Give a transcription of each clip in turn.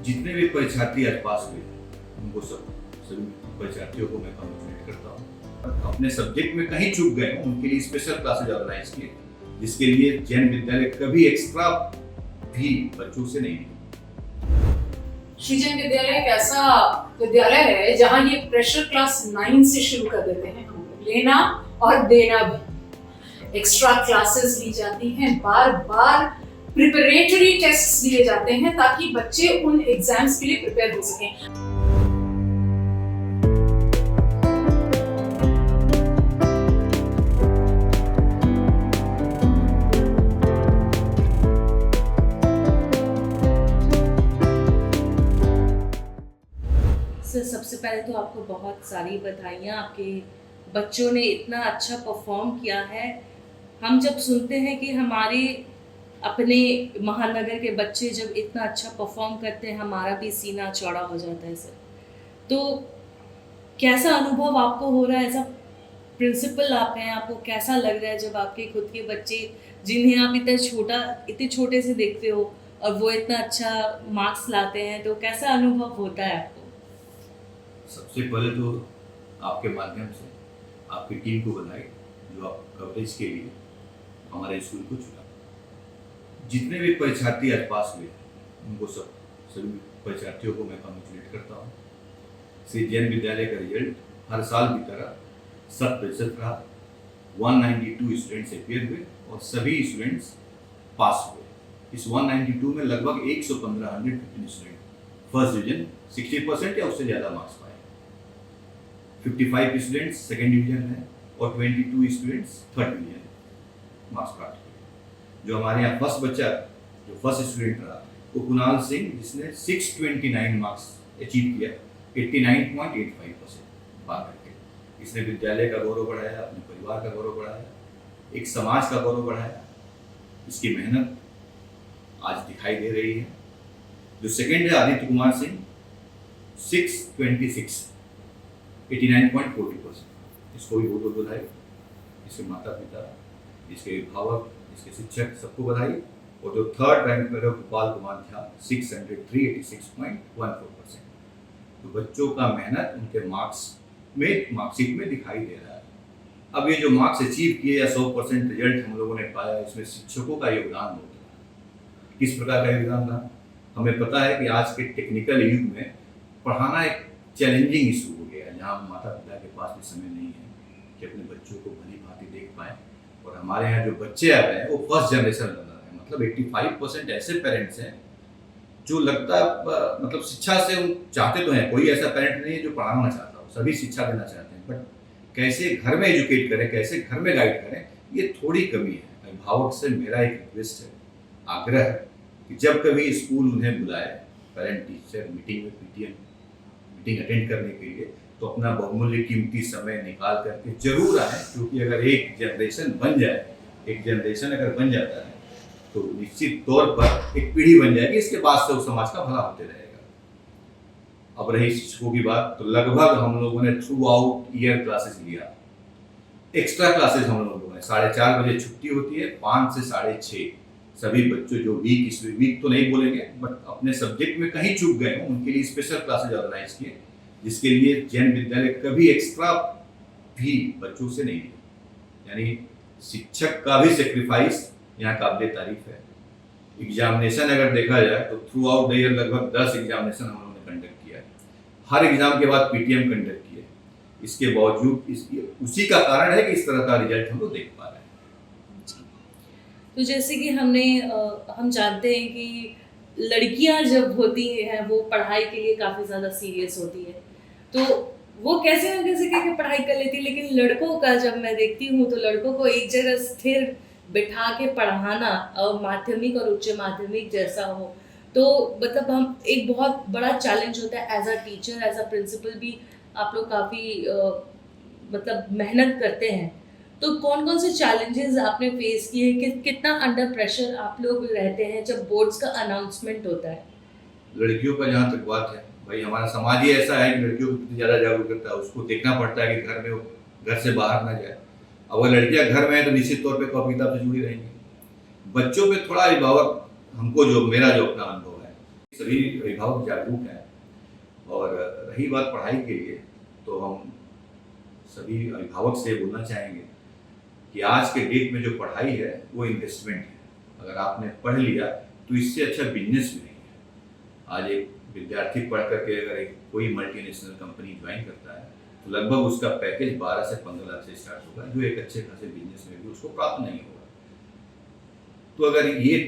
जितने भी परीक्षार्थी आज पास हुए उनको सभी परीक्षार्थियों को मैं कॉन्ग्रेचुलेट करता हूँ। अपने सब्जेक्ट में कहीं चूक गए हो उनके लिए स्पेशल क्लासेज ऑर्गेनाइज किए, जिसके लिए जैन विद्यालय कभी एक्स्ट्रा भी बच्चों से नहीं लिया। श्री जैन विद्यालय एक ऐसा विद्यालय है जहाँ ये प्रेशर क्लास 9 से शुरू कर देते हैं, लेना और देना भी। एक्स्ट्रा क्लासेस ली जाती हैं, बार बार प्रिपरेटरी टेस्ट्स लिए जाते हैं ताकि बच्चे उन एग्जाम्स के लिए प्रिपेयर हो सकें। सर, सबसे पहले तो आपको बहुत सारी बधाइयाँ, आपके बच्चों ने इतना अच्छा परफॉर्म किया है। हम जब सुनते हैं कि हमारे अपने महानगर के बच्चे जब इतना अच्छा परफॉर्म करते हैं, हमारा भी सीना चौड़ा हो जाता है सर। तो कैसा अनुभव आपको हो रहा है, एज अ प्रिंसिपल आप हैं, आपको कैसा लग रहा है जब आपके खुद के बच्चे जिन्हें आप इतने छोटे से देखते हो और वो इतना अच्छा मार्क्स लाते हैं, तो कैसा अनुभव होता है आपको? सबसे पहले तो आपके माध्यम से आपकी टीम को बधाई जो आप कवरेज के लिए हमारे स्कूल को चुना। जितने भी परीक्षार्थी आज पास हुए उनको सभी परीक्षार्थियों को मैं कॉन्ग्रेचुलेट करता हूँ। श्री जैन विद्यालय का रिजल्ट हर साल की तरह 100% रहा। 192 स्टूडेंट्स अपियर हुए और सभी स्टूडेंट्स पास हुए। इस 192 में लगभग 115 स्टूडेंट फर्स्ट डिवीजन 60% या उससे ज़्यादा मार्क्स पाए। 55 स्टूडेंट्स सेकेंड डिवीजन है और 22 स्टूडेंट्स थर्ड डिवीजन मार्क्स प्राप्त किए। जो हमारे यहाँ फर्स्ट बच्चा जो फर्स्ट स्टूडेंट रहा वो कुणाल सिंह, जिसने 629 मार्क्स अचीव किया, 89.85% पा करके। इसने विद्यालय का गौरव बढ़ाया, अपने परिवार का गौरव बढ़ाया, एक समाज का गौरव बढ़ाया। इसकी मेहनत आज दिखाई दे रही है। जो सेकेंड है आदित्य कुमार सिंह, 626, 89.40%। इसको भी बहुत बहुत बधाई। इसके माता पिता, इसके अभिभावक, इसके शिक्षक, सबको बधाई। और जो थर्ड रैंक पर है गोपाल कुमार झा, 603, 86.14%। तो बच्चों का मेहनत उनके मार्कशीट में दिखाई दे रहा है। अब ये जो मार्क्स अचीव किए या 100% रिजल्ट हम लोगों ने पाया, इसमें शिक्षकों का योगदान होता है। किस प्रकार का योगदान रहा? हमें पता है कि आज के टेक्निकल युग में पढ़ाना एक चैलेंजिंग इशू हो गया है, जहाँ माता पिता के पास भी समय नहीं है कि अपने बच्चों को भली भांति देख पाए। और हमारे यहाँ जो बच्चे आ रहे हैं वो फर्स्ट जनरेशन लर्नर है। मतलब 85% ऐसे पेरेंट्स हैं जो लगता है मतलब शिक्षा से उन चाहते तो हैं, कोई ऐसा पेरेंट नहीं है जो पढ़ाना चाहता हो, सभी शिक्षा देना चाहते हैं, बट कैसे घर में एजुकेट करें, कैसे घर में गाइड करें, ये थोड़ी कमी है। अभिभावक से मेरा एक रिक्वेस्ट है, आग्रह है कि जब कभी स्कूल उन्हें बुलाए पेरेंट टीचर मीटिंग में, पीटीएम मीटिंग अटेंड करने के लिए, तो अपना बहुमूल्य कीमती समय निकाल करके जरूर आए। क्योंकि अगर एक जनरेशन अगर बन जाता है तो निश्चित तौर पर एक पीढ़ी बन जाएगी, इसके बाद से उस समाज का भला होते रहेगा। अब रही शिक्षकों की बात, तो लगभग हम लोगों ने थ्रू आउट ईयर क्लासेस लिया। एक्स्ट्रा क्लासेस हम लोगों ने 4:30 बजे छुट्टी होती है, 5 से 6:30 सभी बच्चों जो वीक तो नहीं बोलेंगे बट अपने सब्जेक्ट में कहीं चूक गए हो उनके लिए स्पेशल क्लासेज ऑर्गेनाइज किए, जिसके लिए जैन विद्यालय कभी एक्स्ट्रा भी बच्चों से नहीं लिया। यानी शिक्षक का भी सेक्रीफाइस यहाँ काबिल तारीफ है। एग्जामिनेशन अगर देखा जाए तो थ्रू आउट द ईयर लगभग 10 एग्जामिनेशन हम लोगों ने कंडक्ट किया है। हर एग्जाम के बाद पीटीएम कंडक्ट किए। इसके बावजूद उसी का कारण है कि इस तरह का रिजल्ट हम लोग देख पा रहे हैं। तो जैसे कि हम जानते हैं कि लड़कियां जब होती हैं वो पढ़ाई के लिए काफ़ी ज़्यादा सीरियस होती है, तो वो कैसे न कैसे करके पढ़ाई कर लेती है। लेकिन लड़कों का जब मैं देखती हूँ तो लड़कों को एक जगह स्थिर बिठा के पढ़ाना, माध्यमिक और उच्च माध्यमिक जैसा हो, तो मतलब हम एक बहुत बड़ा चैलेंज होता है। As a teacher, as a principal भी आप लोग काफ़ी मतलब मेहनत करते हैं। तो कौन कौन से चैलेंजेस आपने फेस किए, कि कितना अंडर प्रेशर आप लोग रहते हैं जब बोर्ड्स का अनाउंसमेंट होता है? लड़कियों का जहाँ तक बात है, भाई हमारा समाज ही ऐसा है कि लड़कियों को कितनी ज़्यादा जागरूक करता है। उसको देखना पड़ता है कि घर में वो घर से बाहर ना जाए। अगर लड़कियां घर में है तो निश्चित तौर पे कॉपी किताब से जुड़ी रहेंगी। बच्चों पे थोड़ा अभिभावक, हमको जो मेरा जो अपना अनुभव सभी अभिभावक जागरूक हैं। और रही बात पढ़ाई के लिए, तो हम सभी अभिभावक से बोलना चाहेंगे कि आज के डेट में जो पढ़ाई है वो इन्वेस्टमेंट है। अगर आपने पढ़ लिया तो इससे अच्छा बिजनेस भी नहीं है। आज एक विद्यार्थी पढ़ करके अगर एक कोई मल्टीनेशनल कंपनी ज्वाइन करता है तो लगभग उसका पैकेज 12 से 15 लाख से स्टार्ट होगा, जो एक अच्छे खासे बिजनेस में भी उसको प्राप्त नहीं होगा। तो अगर ये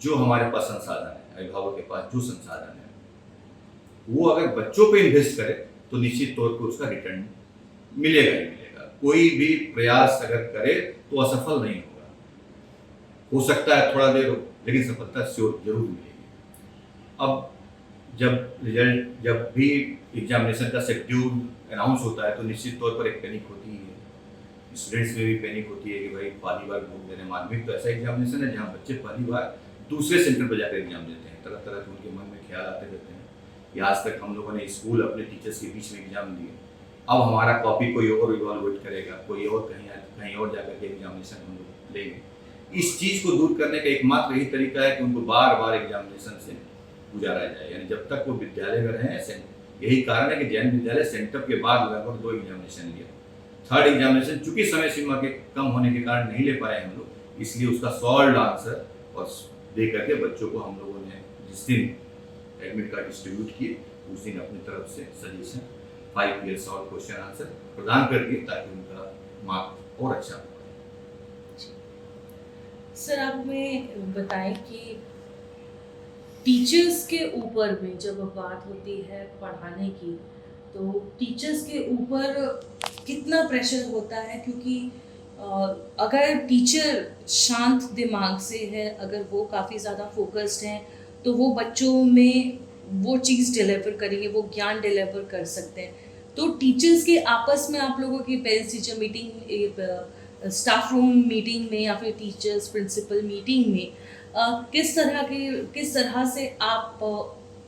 जो हमारे पास संसाधन है, अभिभावक के पास जो संसाधन है, वो अगर बच्चों पे इन्वेस्ट करे तो निश्चित तौर पर उसका रिटर्न मिलेगा ही मिलेगा। कोई भी प्रयास अगर करे तो असफल नहीं होगा। हो सकता है थोड़ा देर हो, लेकिन सफलता श्योर जरूर मिलेगी। अब जब भी एग्जामिनेशन का शेड्यूल अनाउंस होता है तो निश्चित तौर पर एक पैनिक होती है, स्टूडेंट्स में भी पैनिक होती है कि भाई पहली बार बोर्ड देने। माध्यमिक तो ऐसा एग्जामिनेशन है जहाँ बच्चे पहली बार दूसरे सेंटर पर जाकर एग्जाम देते हैं। तरह तरह के उनके मन में ख्याल आते रहते हैं कि आज तक हम लोगों ने स्कूल अपने टीचर्स के बीच में एग्जाम दिए, अब हमारा कॉपी कोई और इवॉल्यूएट करेगा, कोई और कहीं और जाकर के एग्जामिनेशन हम लोग लेंगे। इस चीज़ को दूर करने का एकमात्र यही तरीका है कि उनको बार बार एग्जामिनेशन से गुजारा जाए, यानी जब तक वो विद्यालय में रहें। यही कारण है कि जैन विद्यालय सेंटर के बाद लगभग 2 एग्जामिनेशन लिया। थर्ड एग्जामिनेशन चूंकि समय सीमा के कम होने के कारण नहीं ले पाए हम लोग, इसलिए उसका सॉल्व आंसर और दे करके बच्चों को हम लोगों ने जिस दिन एडमिट कार्ड डिस्ट्रीब्यूट किए उस दिन अपनी तरफ से suggestion 5 year solve question answer प्रदान कर दिए ताकि उनका मार्क और अच्छा हो। सर आप हमें बताएं कि टीचर्स के ऊपर में जब बात होती है पढ़ाने की, तो टीचर्स के ऊपर कितना प्रेशर होता है? क्योंकि अगर टीचर शांत दिमाग से है, अगर वो काफ़ी ज़्यादा फोकस्ड हैं, तो वो बच्चों में वो चीज़ डिलीवर करेंगे, वो ज्ञान डिलीवर कर सकते हैं। तो टीचर्स के आपस में आप लोगों की parents teacher meeting, staff room meeting में या फिर टीचर्स प्रिंसिपल मीटिंग में किस तरह से आप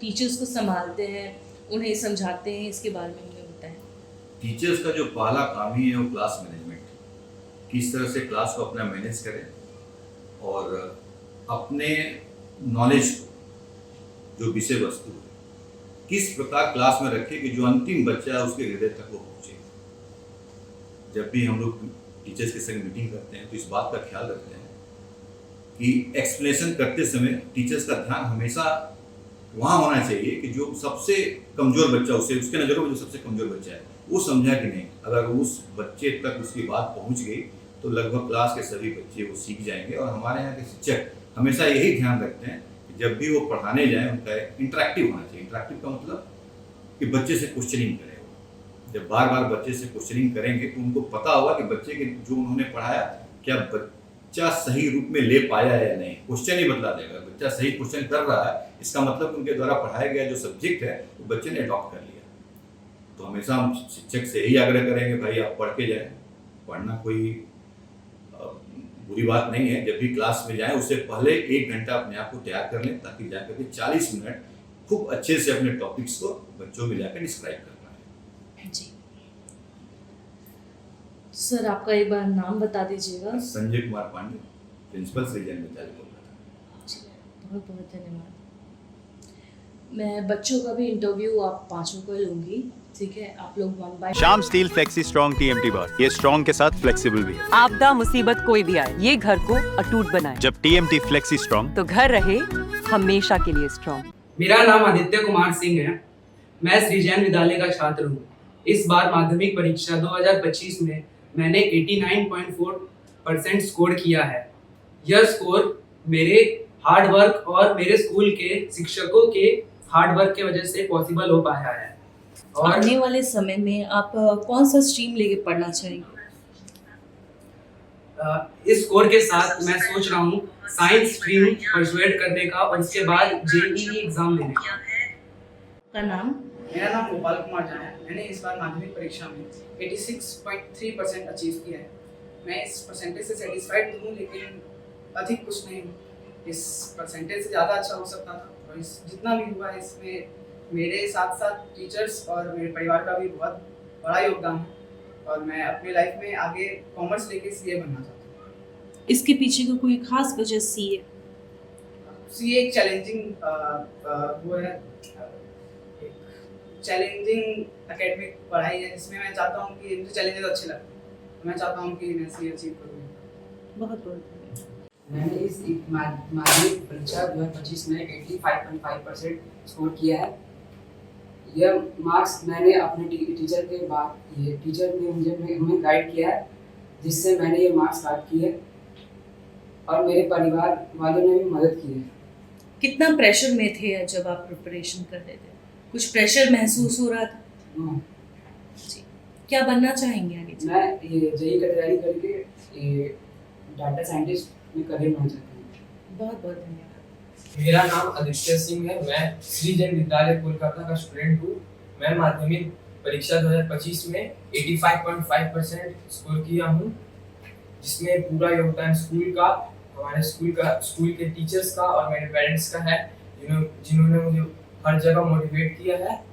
टीचर्स को संभालते हैं, उन्हें समझाते हैं, इसके बारे में हमें बताएं। टीचर्स का जो पहला काम ही है वो क्लास मैनेजमेंट, किस तरह से क्लास को अपना मैनेज करें और अपने नॉलेज को, जो विषय वस्तु है, किस प्रकार क्लास में रखें कि जो अंतिम बच्चा है उसके हृदय तक वो पहुँचे। जब भी हम लोग टीचर्स के संग मीटिंग करते हैं तो इस बात का ख्याल रखते हैं कि एक्सप्लेनेशन करते समय टीचर्स का ध्यान हमेशा वहाँ होना चाहिए कि जो सबसे कमज़ोर बच्चा, उसके नज़रों में जो सबसे कमज़ोर बच्चा है वो समझा कि नहीं। अगर उस बच्चे तक उसकी बात पहुँच गई तो लगभग क्लास के सभी बच्चे वो सीख जाएंगे। और हमारे यहाँ के शिक्षक हमेशा यही ध्यान रखते हैं कि जब भी वो पढ़ाने जाएँ उनका इंटरेक्टिव होना चाहिए। इंटरेक्टिव का मतलब कि बच्चे से क्वेश्चनिंग करें। जब बार बार बच्चे से क्वेश्चनिंग करेंगे तो उनको पता होगा कि बच्चे के जो उन्होंने पढ़ाया क्या बच्चा सही रूप में ले पाया है या नहीं। क्वेश्चन ही बतला देगा। बच्चा सही क्वेश्चन कर रहा है, इसका मतलब उनके द्वारा पढ़ाया गया जो सब्जेक्ट है वो बच्चे ने अडॉप्ट कर लिया। तो हमेशा हम शिक्षक से यही आग्रह करेंगे, भाई आप पढ़ के जाएं। पढ़ना कोई बुरी बात नहीं है। जब भी क्लास में जाएं उससे पहले 1 घंटा अपने आप को तैयार कर लें ताकि जाकर के 40 मिनट खूब अच्छे से अपने टॉपिक्स को बच्चों में जाकर डिस्क्राइब कर पाएं। जी सर, आपका एक बार नाम बता दीजिएगा। संजय कुमार पांडे, प्रिंसिपल श्री जैन विद्यालय कोलकाता। बहुत बहुत धन्यवाद। मैं बच्चों का भी इंटरव्यू आप 5 को लूंगी, ठीक है? आप लोग 1 by Shyam steel flexi strong TMT bar, ये स्ट्रॉन्ग के साथ फ्लेक्सिबल भी है। आपदा मुसीबत कोई भी आए, ये घर को अटूट बनाए। जब TMT फ्लेक्सी स्ट्रॉन्ग तो घर रहे हमेशा के लिए स्ट्रॉन्ग। मेरा नाम आदित्य कुमार सिंह है। मैं श्री जैन विद्यालय का छात्र हूँ। इस बार माध्यमिक परीक्षा 2025 में मैंने 89.4% स्कोर किया है। यह स्कोर मेरे हार्ड वर्क और मेरे स्कूल के शिक्षकों के हार्ड वर्क की वजह से पॉसिबल हो पाया है। और आने वाले समय में आप कौन सा स्ट्रीम लेके पढ़ना चाहेंगे? इस स्कोर के साथ मैं सोच रहा हूँ साइंस स्ट्रीम परसुएट करने का और उसके बाद JEE एग्जाम देने का। का नाम? मेरा नाम गोपाल कुमार झा है। मैंने इस बार माध्यमिक परीक्षा में 86.3% अचीव किया है। मैं इस परसेंटेज से सेटिस्फाइड हूँ, लेकिन अधिक कुछ नहीं हूँ। इस परसेंटेज से ज़्यादा अच्छा हो सकता था और इस जितना भी हुआ है इसमें मेरे साथ साथ टीचर्स और मेरे परिवार का भी बहुत बड़ा योगदान है। और मैं अपने लाइफ में आगे कॉमर्स लेके CA बनना चाहता हूँ। इसके पीछे का कोई खास वजह सी है? सी एक चैलेंजिंग वो है, चैलेंजिंग एकेडमिक पढ़ाई है जिसमें मैं चाहता हूँ कि मुझे चैलेंजेस अच्छे लगते हैं, तो मैं चाहता हूँ कि मैं सी अचीव करूँ। बहुत बहुत मैंने इस माध्यमिक परीक्षा 2025 में 85.5% स्कोर किया है। यह मार्क्स मैंने अपने टीचर के बाद ये टीचर ने मुझे हमें गाइड किया है, जिससे मैंने ये मार्क्स प्राप्त किए और मेरे परिवार वालों ने भी मदद की है। कितना प्रेशर में थे जब आप प्रिपरेशन कर रहे थे? कुछ प्रेशर महसूस हो रहा था? जी। क्या बनना चाहेंगे आगे? मैं ये जेईई का तैयारी करके ये डाटा साइंटिस्ट में करियर बनाना चाहता हूँ। बहुत बहुत धन्यवाद। मेरा नाम आदित्य सिंह है। मैं श्री जैन विद्यालय कोलकाता का स्टूडेंट हूँ। मैं माध्यमिक परीक्षा 2025 में 85.5% स्कोर किया हूँ, जिसमें पूरा योगदान स्कूल का, हमारे स्कूल के टीचर्स का और मेरे पेरेंट्स का है, जिन्होंने मुझे हर जगह मोटिवेट किया है।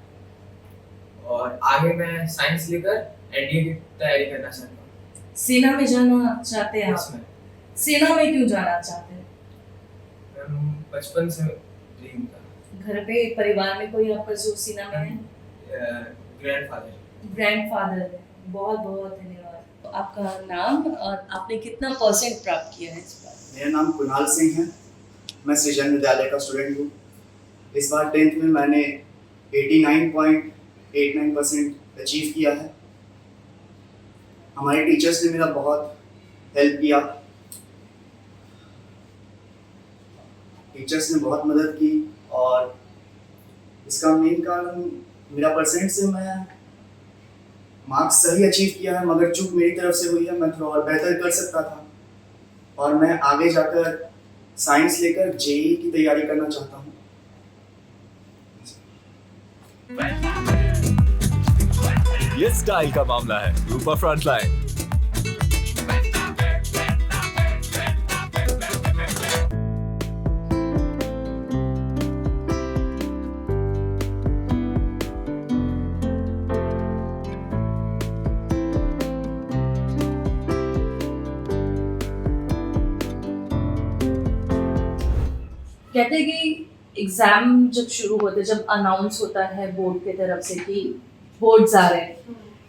और आगे मैं साइंस लेकर एनडीए की तैयारी करना चाहता हूँ। सेना में जाना चाहते हैं आप? इसमें सेना में क्यों जाना चाहते हैं? बचपन से ड्रीम था। घर पे परिवार में कोई आपका जो सेना में है? ग्रैंडफादर है। बहुत बहुत धन्यवाद। तो आपका नाम और आपने कितना परसेंट प्राप्त किया है इस बार? मेरा नाम कुणाल सिंह है। मैं सृजन विद्यालय का स्टूडेंट हूँ। इस बार 10th में मैंने 89.89% अचीव किया है। हमारे टीचर्स ने मेरा बहुत हेल्प किया, टीचर्स ने बहुत मदद की और इसका मेन कारण मेरा परसेंट से मैं मार्क्स सही अचीव किया है, मगर चूक मेरी तरफ से हुई है। मैं थोड़ा और बेहतर कर सकता था और मैं आगे जाकर साइंस लेकर जेईई की तैयारी करना चाहता हूँ। ये स्टाइल का मामला है। रूपा फ्रंटलाइन। कहते हैं कि एग्जाम जब शुरू होते, जब अनाउंस होता है बोर्ड की तरफ से कि बोर्ड्स आ रहे हैं,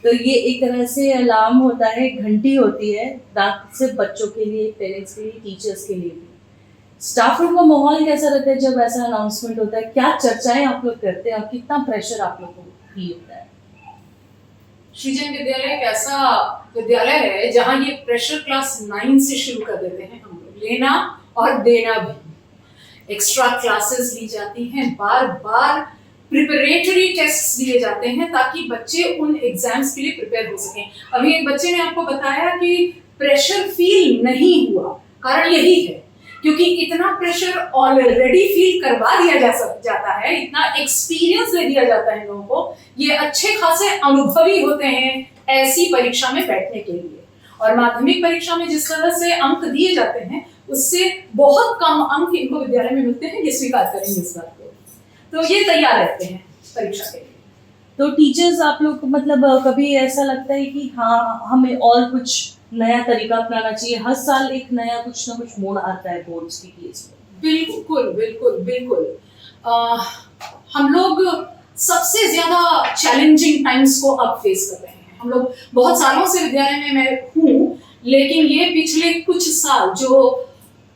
तो ये एक तरह से अलार्म होता है, घंटी होती है, ना सिर्फ बच्चों के लिए, पेरेंट्स के लिए, टीचर्स के लिए भी। स्टाफ रूम का माहौल कैसा रहता है जब ऐसा अनाउंसमेंट होता है? क्या चर्चाएं आप लोग करते हैं और कितना प्रेशर आप लोग को फील होता है? सृजन विद्यालय एक ऐसा विद्यालय है जहाँ ये प्रेशर क्लास 9 से शुरू कर देते हैं हम लोग, लेना और देना भी। एक्स्ट्रा क्लासेस ली जाती हैं, बार बार प्रिपरेटरी टेस्ट्स लिए जाते हैं ताकि बच्चे उन एग्जाम्स के लिए प्रिपेयर हो सकें। अभी एक बच्चे ने आपको बताया कि प्रेशर फील नहीं हुआ, कारण यही है क्योंकि इतना प्रेशर ऑलरेडी फील करवा दिया जाता है, इतना एक्सपीरियंस दे दिया जाता है लोगों को, ये अच्छे खासे अनुभवी होते हैं ऐसी परीक्षा में बैठने के लिए। और माध्यमिक परीक्षा में जिस तरह से अंक दिए जाते हैं उससे बहुत कम अंक इनको विद्यालय में मिलते हैं, ये स्वीकार करेंगे इस बात को। तो ये तैयार रहते हैं परीक्षा के लिए। तो टीचर्स आप लोग को मतलब कभी ऐसा लगता है कि हाँ हमें और कुछ नया तरीका अपनाना चाहिए? हर साल एक नया कुछ ना कुछ मोड़ आता है बोर्ड्स की केस में। बिल्कुल बिल्कुल बिल्कुल। हम लोग सबसे ज्यादा चैलेंजिंग टाइम्स को अब फेस कर रहे हैं। हम लोग बहुत सालों से विद्यालय में मैं हूँ, लेकिन ये पिछले कुछ साल जो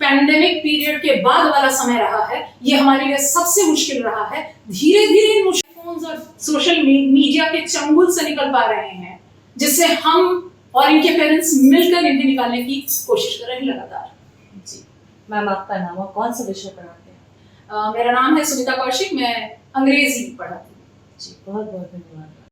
पैंडेमिक पीरियड के बाद वाला समय रहा है, ये हमारे लिए सबसे मुश्किल रहा है। धीरे धीरे इन फोन्स और सोशल मीडिया के चंगुल से निकल पा रहे हैं, जिससे हम और इनके पेरेंट्स मिलकर इन्हें निकालने की कोशिश कर रहे हैं लगातार। जी मैम, आपका नाम और कौन सा विषय पढ़ाते हैं? मेरा नाम है सुनीता कौशिक, मैं अंग्रेजी पढ़ाती हूँ। जी बहुत बहुत धन्यवाद।